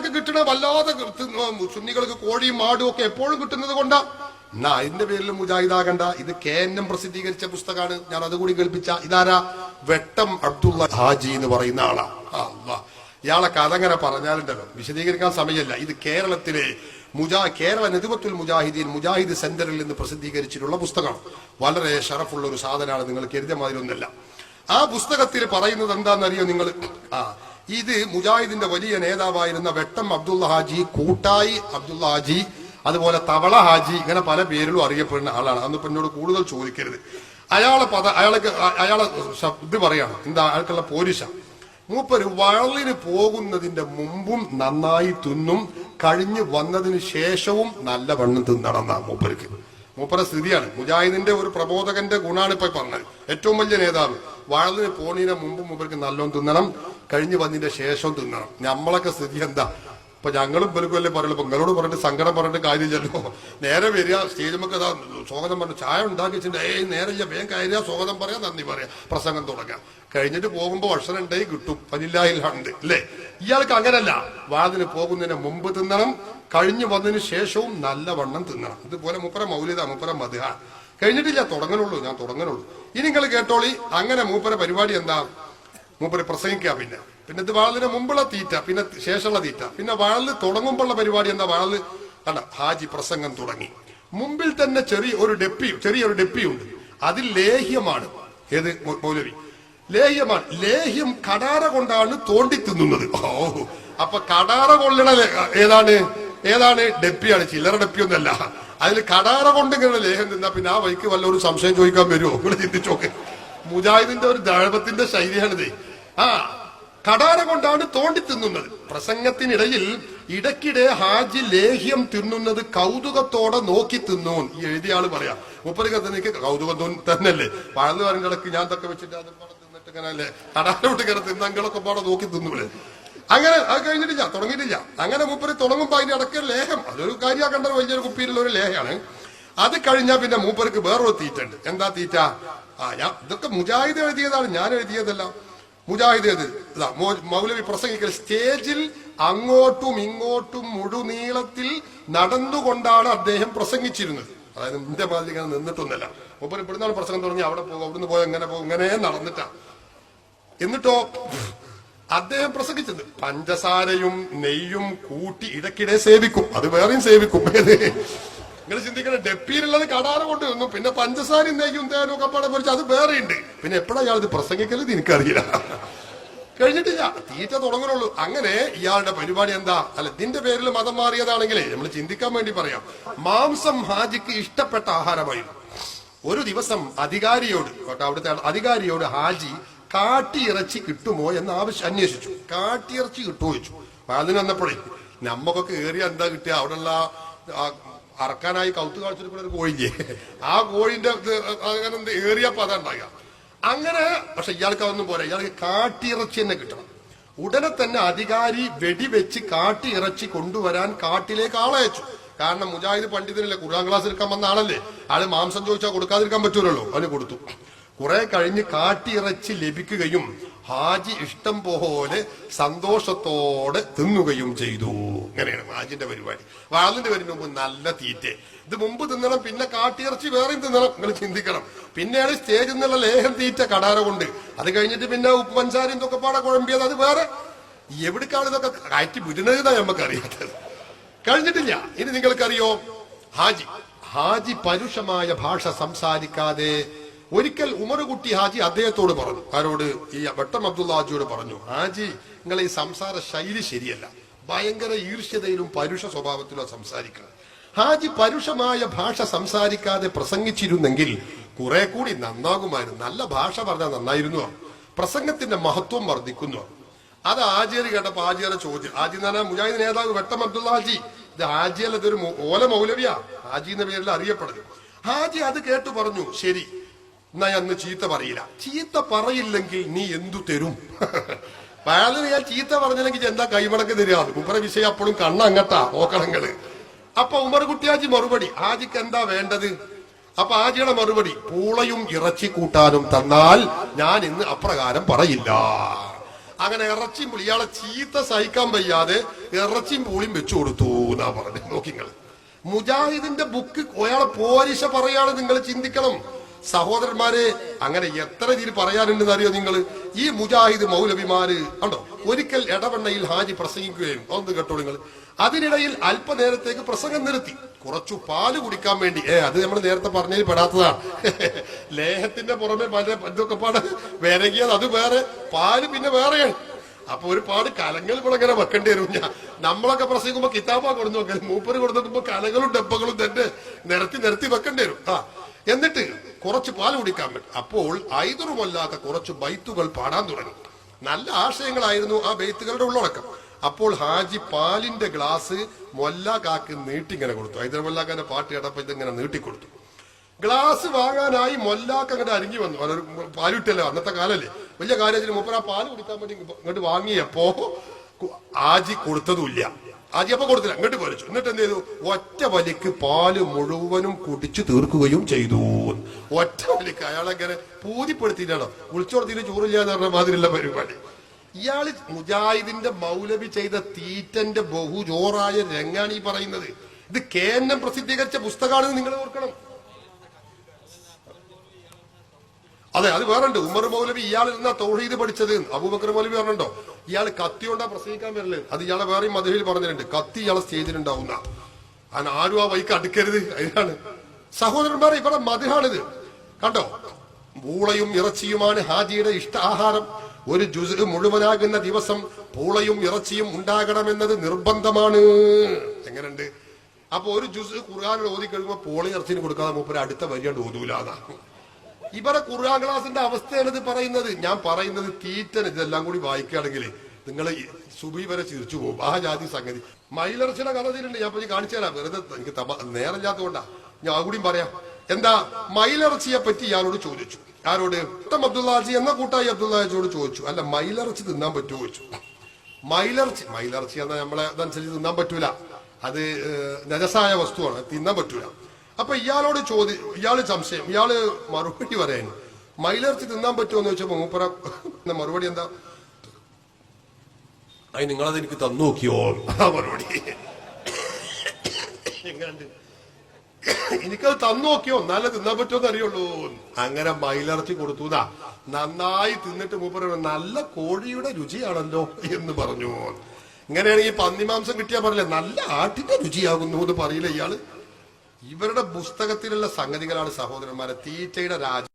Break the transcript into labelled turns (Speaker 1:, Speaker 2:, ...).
Speaker 1: അതൊക്കെ കിട്ടണ വല്ലാതെ സുന്നികൾക്ക് കോഴിയും മാടും ഒക്കെ എപ്പോഴും കിട്ടുന്നത് കൊണ്ടാ. എന്നാ അതിന്റെ പേരിൽ മുജാഹിദാകണ്ട. ഇത് KNM പ്രസിദ്ധീകരിച്ച പുസ്തകമാണ്. ഞാൻ അതുകൂടി കേൾപ്പിച്ച. ഇതാരാ? വെട്ടം അബ്ദുള്ള ഹാജി എന്ന് പറയുന്ന ആളാ. ഇയാളെ കഥ അങ്ങനെ പറഞ്ഞാലുണ്ടല്ലോ വിശദീകരിക്കാൻ സമയമല്ല. ഇത് കേരളത്തിലെ കേരള നദിവത്തുൽ മുജാഹിദീൻ മുജാഹിദ് സെന്ററിൽ നിന്ന് പ്രസിദ്ധീകരിച്ചിട്ടുള്ള പുസ്തകമാണ്. വളരെ ഷറഫുള്ള ഒരു സാധനമാണ്. നിങ്ങൾ കരുതിയ മാതിരി ഒന്നല്ല. ആ പുസ്തകത്തിൽ പറയുന്നത് എന്താണെന്നറിയോ നിങ്ങൾ? ഇത് മുജാഹിദിന്റെ വലിയ നേതാവായിരുന്ന വെട്ടം അബ്ദുള്ള ഹാജി, കൂട്ടായി അബ്ദുള്ള ഹാജി, അതുപോലെ തവള ഹാജി, ഇങ്ങനെ പല പേരിലും അറിയപ്പെടുന്ന ആളാണ്. അന്നിപ്പോ എന്നോട് കൂടുതൽ ചോദിക്കരുത്. അയാളെ ഇത് പറയാണ്. എന്താ അയാൾക്കുള്ള പോരിശ? മൂപ്പര് വയലിന് പോകുന്നതിന്റെ മുമ്പും നന്നായി തിന്നും, കഴിഞ്ഞു വന്നതിന് ശേഷവും നല്ല വണ്ണം തിന്നണമെന്നാ മൂപ്പർക്ക്. മൂപ്പര സ്ഥിതിയാണ്. മുജാഹിദിന്റെ ഒരു പ്രബോധകന്റെ ഗുണാണ് ഇപ്പൊ പറഞ്ഞത്. ഏറ്റവും വലിയ നേതാവ് വയലിന് പോണതിന് മുമ്പും മൂപ്പർക്ക് നല്ലോണം തിന്നണം, കഴിഞ്ഞു വന്നതിന്റെ ശേഷവും തിന്നണം. നമ്മളൊക്കെ സ്ഥിതി എന്താ? ഇപ്പൊ ഞങ്ങളും പെരുക്കല്ലേ പറയുള്ളൂ. ഇപ്പൊ നിങ്ങളോട് പറഞ്ഞിട്ട് സങ്കടം പറഞ്ഞിട്ട് കാര്യമില്ലല്ലോ. നേരെ വരിക, സ്റ്റേജുമൊക്കെ സ്വാഗതം പറഞ്ഞു, ചായ ഉണ്ടാക്കി വെച്ചിട്ട് നേരെ വേഗം കയറുക, സ്വാഗതം പറയാ, നന്ദി പറയാ, പ്രസംഗം തുടങ്ങാം. കഴിഞ്ഞിട്ട് പോകുമ്പോ ഭക്ഷണം ഉണ്ടായി കിട്ടും. ഫലില്ലാഹിൽഹംദ് അല്ലേ? ഇയാൾക്ക് അങ്ങനല്ല. വാതിന് പോകുന്നതിന് മുമ്പ് തിന്നണം, കഴിഞ്ഞു വന്നതിന് ശേഷവും നല്ല വണ്ണം തിന്നണം. ഇതുപോലെ മൂപ്പര മൗലിദ, മൂപ്പര മദ്ഹ. കഴിഞ്ഞിട്ടില്ല, തുടങ്ങണുള്ളൂ. ഞാൻ തുടങ്ങണുള്ളൂ. ഇനി നിങ്ങൾ കേട്ടോളി. അങ്ങനെ മൂപ്പര പരിപാടി എന്താ? മൂപ്പര് പ്രസംഗിക്കുക. പിന്നെ ഇത് വാഴലിന് മുമ്പുള്ള തീറ്റ, പിന്നെ ശേഷമുള്ള തീറ്റ, പിന്നെ വാഴല് തുടങ്ങുമ്പോഴുള്ള പരിപാടി എന്താ? വാഴല് അല്ല, ഹാജി പ്രസംഗം തുടങ്ങി. മുമ്പിൽ തന്നെ ചെറിയൊരു ഡെപ്പിയുണ്ട്. അതിൽ ലേഹ്യമാണ്. ഏത് മൗലവി? ലേഹ്യമാണ്. ലേഹ്യം കടാര കൊണ്ടാണ് തോണ്ടി തിന്നുന്നത്. അപ്പൊ കടാര കൊള്ളണ ഏതാണ്? ഡെപ്പിയാണ്. ചില്ലറ ഡെപ്പിയൊന്നല്ല. അതിൽ കടാര കൊണ്ട് ഇങ്ങനെ ലേഹ്യം തിന്നാ പിന്നെ ആ വഴിക്ക് വല്ലൊരു സംശയം ചോദിക്കാൻ വരുമോ? നിങ്ങൾ ചിന്തിച്ചോക്കെ. മുജാഹിദിന്റെ ഒരു ദഴവത്തിന്റെ ശൈലിയാണിത്. കടാര കൊണ്ടാണ് തോണ്ടി തിന്നുന്നത്. പ്രസംഗത്തിനിടയിൽ ഇടയ്ക്കിടെ ഹാജി ലേഹ്യം തിന്നുന്നത് കൗതുകത്തോടെ നോക്കി തിന്നു. ഈ എഴുതിയ ആള് പറയാം. മുപ്പരിക്ക് കൗതുകം തന്നെയല്ലേ? പഴന്ന് പറഞ്ഞ ഇടയ്ക്ക് ഞാൻ തൊക്കെ വെച്ചിട്ട് അത് തിന്നിട്ട് ഇങ്ങനെ അല്ലേ കടാരോട്ട് കയറി തിന്നങ്ങളൊക്കെ പാടെ നോക്കി തിന്നൂലേ? അങ്ങനെ അത് കഴിഞ്ഞിട്ടില്ല, തുടങ്ങിയിട്ടില്ല. അങ്ങനെ മൂപ്പര് തുടങ്ങുമ്പോ അതിന്റെ ഇടയ്ക്ക് ലേഹം, അതൊരു കാര്യമാക്കേണ്ട വലിയൊരു കുപ്പിയിലുള്ള ഒരു ലേഹയാണ്. അത് കഴിഞ്ഞാൽ പിന്നെ മൂപ്പർക്ക് വേറൊരു തീറ്റ ഉണ്ട്. എന്താ തീറ്റ? ഇതൊക്കെ മുജാഹിദ് എഴുതിയതാണ്, ഞാൻ എഴുതിയതല്ല. മുജാഹിദ് ഇതാ മൗലവി പ്രസംഗിക്കൽ സ്റ്റേജിൽ അങ്ങോട്ടും ഇങ്ങോട്ടും മുഴുനീളത്തിൽ നടന്നുകൊണ്ടാണ് അദ്ദേഹം പ്രസംഗിച്ചിരുന്നത്. അതായത് നിന്റെ മാതിരി ഇങ്ങനെ നിന്നിട്ടൊന്നല്ല. മൂപ്പര് ഇവിടുന്നാണ് പ്രസംഗം തുടങ്ങി, അവിടെ പോകും, അവിടുന്ന് പോയി, എങ്ങനെ പോകും, ഇങ്ങനെ നടന്നിട്ടാ. എന്നിട്ടോ അദ്ദേഹം പ്രസംഗിച്ചത് പഞ്ചസാരയും നെയ്യും കൂട്ടി ഇടയ്ക്കിടെ സേവിക്കും. അത് വേറെയും സേവിക്കും. നിങ്ങൾ ചിന്തിക്കണം, ഡെപ്പിയിലുള്ളത് കടാര കൊണ്ട് വന്നു, പിന്നെ പഞ്ചസാരയും നെയ്യും തേനും ഒക്കെ പാടെ പൊരിച്ച് അത് വേറെയുണ്ട്. പിന്നെ എപ്പോഴാ ഇയാൾ പ്രസംഗിക്കരുത് എനിക്കറിയില്ല. കഴിഞ്ഞിട്ടില്ല, തീറ്റ തുടങ്ങുന്നുള്ളൂ. അങ്ങനെ ഇയാളുടെ പരിപാടി എന്താ? അല്ല, ഇതിന്റെ പേരിൽ മതം മാറിയതാണെങ്കിലേ നമ്മൾ ചിന്തിക്കാൻ വേണ്ടി പറയാം. മാംസം ഹാജിക്ക് ഇഷ്ടപ്പെട്ട ആഹാരമായിരുന്നു. ഒരു ദിവസം അവിടുത്തെ അധികാരിയോട് ഹാജി കാട്ടിയിറച്ചി കിട്ടുമോ എന്ന് അന്വേഷിച്ചു. കാട്ടിയിറച്ചി കിട്ടുമോ ചോദിച്ചു. അതിന് വന്നപ്പോഴേ നമ്മക്കൊക്കെ ഏറിയ എന്താ കിട്ടിയ അവിടെയുള്ള അറക്കാനായി കൗത്ത് കാണിച്ചിട്ട് ഒരു കോഴിഞ്ഞേ, ആ കോഴിന്റെ അങ്ങനെ ഏറിയപ്പോ അതുണ്ടാകുക. അങ്ങനെ പക്ഷെ ഇയാൾക്ക് അതൊന്നും പോരാ, ഇയാൾക്ക് കാട്ടിയിറച്ചി തന്നെ കിട്ടണം. ഉടനെ തന്നെ അധികാരി വെടിവെച്ച് കാട്ടിയിറച്ചി കൊണ്ടുവരാൻ കാട്ടിലേക്ക് ആളയച്ചു. കാരണം മുജാഹിദ് പണ്ഡിതനല്ലേ, ഖുർആൻ ക്ലാസ് എടുക്കാൻ വന്ന ആളല്ലേ, ആള് മാംസം ചോദിച്ചാൽ കൊടുക്കാതിരിക്കാൻ പറ്റൂലല്ലോ. അവന് കൊടുത്തു. കുറെ കഴിഞ്ഞ് കാട്ടിയിറച്ചി ലഭിക്കുകയും ഹാജി ഇഷ്ടം പോലെ സന്തോഷത്തോടെ തിന്നുകയും ചെയ്തു. ഇങ്ങനെയാണ് ഹാജിന്റെ പരിപാടി. വാളിന്റെ വരുന്ന മുമ്പ് നല്ല തീറ്റ. ഇത് മുമ്പ് തിന്നണം, പിന്നെ കാട്ടിയിറച്ചി വേറെയും തിന്നണം. നിങ്ങൾ ചിന്തിക്കണം. പിന്നെയാണ് സ്റ്റേജിൽ നിന്നുള്ള ലേഹം തീറ്റ കടാര കൊണ്ട്. അത് കഴിഞ്ഞിട്ട് പിന്നെ ഉപ്പ് പഞ്ചാരയും ഇതൊക്കെ പാടെ കുഴമ്പിയത് അത് വേറെ. എവിടേക്കാണ് ഇതൊക്കെ കയറ്റി വിടുന്നതാ നമുക്കറിയാത്തത്. കഴിഞ്ഞിട്ടില്ല. ഇനി നിങ്ങൾക്കറിയോ, ഹാജി പരുഷമായ ഭാഷ സംസാരിക്കാതെ ഒരിക്കൽ ഉമറുകുട്ടി ഹാജി അദ്ദേഹത്തോട് പറഞ്ഞു. ആരോട്? ഈ വെട്ടം അബ്ദുള്ള ഹാജിയോട് പറഞ്ഞു, ഹാജി നിങ്ങളെ ഈ സംസാര ശൈലി ശരിയല്ല, ഭയങ്കര ഈർഷ്യതയിലും പരുഷ സ്വഭാവത്തിലും സംസാരിക്കണം. ഹാജി പരുഷമായ ഭാഷ സംസാരിക്കാതെ പ്രസംഗിച്ചിരുന്നെങ്കിൽ കുറെ കൂടി നന്നാകുമായിരുന്നു. നല്ല ഭാഷ പറഞ്ഞാൽ നന്നായിരുന്നു. പ്രസംഗത്തിന്റെ മഹത്വം വർദ്ധിക്കുന്നു. അത് ആജിയർ കേട്ടപ്പോ ആജിയറെ ചോദ്യം. ഹാജി എന്ന് പറഞ്ഞാൽ മുജാഹിദ് നേതാവ് വെട്ടം അബ്ദുള്ള ഹാജി. ഇത് ഹാജിയല്ല, ഇതൊരു ഓല മൗലവിയാ, ഹാജി എന്ന പേരിൽ അറിയപ്പെടുന്നത്. ഹാജി അത് കേട്ടു പറഞ്ഞു, ശരി എന്നാ അന്ന് ചീത്ത പറയില്ല. ചീത്ത പറയില്ലെങ്കിൽ നീ എന്തു തരും? അയാളിന് ഞാൻ ചീത്ത പറഞ്ഞില്ലെങ്കിൽ എന്താ കൈമടക്ക് തരാത്? ഉമ്മറ വിഷയം അപ്പോഴും കണ്ണങ്ങട്ടാ നോക്കണങ്ങള്. അപ്പൊ ഉമർകുട്ടി ഹാജി മറുപടി, ഹാജിക്ക് എന്താ വേണ്ടത്? അപ്പൊ ഹാജിയുടെ മറുപടി, പൂളയും ഇറച്ചി കൂട്ടാനും തന്നാൽ ഞാൻ ഇന്ന് അപ്രകാരം പറയില്ല. അങ്ങനെ ഇറച്ചിയും പുളി ഇയാളെ ചീത്ത സഹിക്കാൻ വയ്യാതെ ഇറച്ചിയും പൂളിയും വെച്ചു കൊടുത്തു എന്നാ പറഞ്ഞു. നോക്കിങ്ങൾ മുജാഹിദിന്റെ ബുക്ക് അയാളെ പോരിശ പറയാണ്. നിങ്ങൾ ചിന്തിക്കണം സഹോദരന്മാരെ. അങ്ങനെ എത്ര ഇതിൽ പറയാനുണ്ടെന്ന് അറിയോ നിങ്ങൾ? ഈ മുജാഹിദ് മൗലവിമാര് കണ്ടോ, ഒരിക്കൽ എടവണ്ണയിൽ ഹാജി പ്രസംഗിക്കുകയും ഒന്ന് കേട്ടോ നിങ്ങൾ. അതിനിടയിൽ അല്പനേരത്തേക്ക് പ്രസംഗം നിർത്തി കുറച്ചു പാല് കുടിക്കാൻ വേണ്ടി. അത് നമ്മൾ നേരത്തെ പറഞ്ഞതിൽ പെടാത്തതാണ്. ലേഹത്തിന്റെ പുറമെ പല ഇതൊക്കെ പാട് വിരകിയത് അത് വേറെ, പാല് പിന്നെ വേറെയാണ്. അപ്പൊ ഒരുപാട് കലങ്ങൾ ഇവിടെ ഇങ്ങനെ വെക്കേണ്ടി വരും. നമ്മളൊക്കെ പ്രസംഗിക്കുമ്പോ കിതാബാ കൊടുത്തു നോക്കാൻ, മൂപ്പര് കൊടുത്തു നോക്കുമ്പോ കലകളും ഡപ്പകളും തന്നെ നിരത്തി വെക്കേണ്ടി വരും. എന്നിട്ട് കുറച്ച് പാല് കുടിക്കാൻ പറ്റും. അപ്പോൾ ഐദറുമല്ലാത്ത കുറച്ച് ബൈത്തുകൾ പാടാൻ തുടങ്ങി. നല്ല ആശയങ്ങളായിരുന്നു ആ ബൈത്തുകളുടെ ഉള്ളടക്കം. അപ്പോൾ ഹാജി പാലിന്റെ ഗ്ലാസ് മൊല്ലാക്കാക്ക് നീട്ടിങ്ങനെ കൊടുത്തു. ഐദറുമല്ലാക്കാന്റെ പാട്ട് കേട്ടപ്പോ ഇതിങ്ങനെ നീട്ടിക്കൊടുത്തു. ഗ്ലാസ് വാങ്ങാനായി മൊല്ലാക്ക് അങ്ങോട്ട് അരിഞ്ഞു വന്നു. അതൊരു പാലിട്ടല്ലോ, അന്നത്തെ കാലല്ലേ, വലിയ കാര്യത്തിന് മൂപ്പർ ആ പാല് കുടിക്കാൻ വേണ്ടി ഇങ്ങോട്ട് വാങ്ങിയപ്പോ ഹാജി കൊടുത്തതുമില്ല. ഹാജി അപ്പൊ കൊടുത്തില്ല, ഇങ്ങോട്ട് വലിച്ചു. എന്നിട്ട് എന്ത് ചെയ്തു? ഒറ്റ വലിക്ക് പാല് മുഴുവനും കുടിച്ചു തീർക്കുകയും ചെയ്തു. ഒറ്റ വലിക്ക് അയാളെങ്ങനെ പൂതിപ്പെടുത്തിയിട്ടാണോ വിളിച്ചോടത്തിന് ചോറില്ലാന്ന് പറഞ്ഞ മാതിരിയുള്ള പരിപാടി. ഇയാള് മുജാഹിദിന്റെ മൗലവി ചെയ്ത തീറ്റന്റെ ബഹുജോറായ രംഗാണ് ഈ പറയുന്നത്. ഇത് കേന്ദ്രം പ്രസിദ്ധീകരിച്ച പുസ്തകമാണെന്ന് നിങ്ങൾ ഓർക്കണം. അതെ, അത് വേറെ ഉണ്ട്. ഉമർ മൗലവി ഇയാളിരുന്ന തൗഹീദ് പഠിച്ചത്. അബൂബക്കർ മൗലവി പറഞ്ഞോ ഇയാൾ കത്തി കൊണ്ടാ പ്രസംഗിക്കാൻ വരല്. അത് ഇയാളെ വേറെയും മദഹയിൽ പറഞ്ഞിട്ടുണ്ട്. കത്തി ഇയാളെ സ്റ്റേജിലുണ്ടാവുന്ന അങ്ങനെ ആരും ആ വൈക്ക് അടുക്കരുത്. അതിനാണ് സഹോദരന്മാർ ഇവിടെ മദഹാണിത്. കണ്ടോ, പൂളയും ഇറച്ചിയുമാണ് ഹാജിയുടെ ഇഷ്ട ആഹാരം. ഒരു ജുസ് മുഴുവനാകുന്ന ദിവസം പൂളയും ഇറച്ചിയും ഉണ്ടാകണമെന്നത് നിർബന്ധമാണ്. എങ്ങനെയുണ്ട്? അപ്പൊ ഒരു ജുസ് ഖുർആനിൽ ഓതി കഴിയുമ്പോ പൂളയും ഇറച്ചിന് കൊടുക്കാതെ മൂപ്പര് അടുത്ത വരിയാണ്ട് ഓതൂലാന്നാ. ഇവരെ ഖുർആൻ ക്ലാസിന്റെ അവസ്ഥയാണ് ഇത് പറയുന്നത്. ഞാൻ പറയുന്നത് തീറ്റന് ഇതെല്ലാം കൂടി വായിക്കുകയാണെങ്കിൽ നിങ്ങൾ സുബി വരെ ചിരിച്ചു പോകും. ആ ജാതി സംഗതി. മയിലിറച്ചിയുടെ കഥ ഇതിലുണ്ട്, ഞാൻ പോയി കാണിച്ചു തരാം. വെറുതെ എനിക്ക് നേരമില്ലാത്തതുകൊണ്ടാ ഞാൻ കൂടിയും പറയാം. എന്താ, മയിലിറച്ചിയെ പറ്റി ഇയാളോട് ചോദിച്ചു. ആരോട്? അബ്ദുല്ലാജി എന്ന കൂട്ടായി അബ്ദുല്ലാജിയോട് ചോദിച്ചു. അല്ല, മയിലിറച്ചി തിന്നാൻ പറ്റുമോ ചോദിച്ചു. മയിലിറച്ചി എന്നാ നമ്മളെ അതനുസരിച്ച് തിന്നാൻ പറ്റൂല, അത് നജസായ വസ്തുവാണ്, തിന്നാൻ പറ്റൂല. അപ്പൊ ഇയാളോട് ഇയാള് സംശയം, ഇയാള് മറുപടി പറയാൻ മയിലിറച്ചി തിന്നാൻ പറ്റുമോന്ന് ചോദിച്ചപ്പോ മൂപ്പര മറുപടി എന്താ? അത് നിങ്ങളത് എനിക്ക് തന്നു നോക്കിയോ? ആ മറുപടി എങ്ങനെയുണ്ട്? എനിക്കത് തന്നു നോക്കിയോ, എന്നാലേ തിന്നാൻ പറ്റുമോന്ന് അറിയുള്ളൂ. അങ്ങനെ മയിലിറച്ചി കൊടുത്തുതാ. നന്നായി തിന്നിട്ട് മൂപ്പര നല്ല കോഴിയുടെ രുചിയാണല്ലോ എന്ന് പറഞ്ഞു. ഇങ്ങനെയാണെങ്കിൽ പന്നിമാംസം കിട്ടിയാ പറയില്ലേ നല്ല ആട്ടിന്റെ രുചിയാകുന്നു എന്ന് പറയില്ല ഇയാള്. ഇവരുടെ പുസ്തകത്തിലുള്ള സംഗതികളാണ് സഹോദരന്മാരെ തീറ്റയുടെ രാജ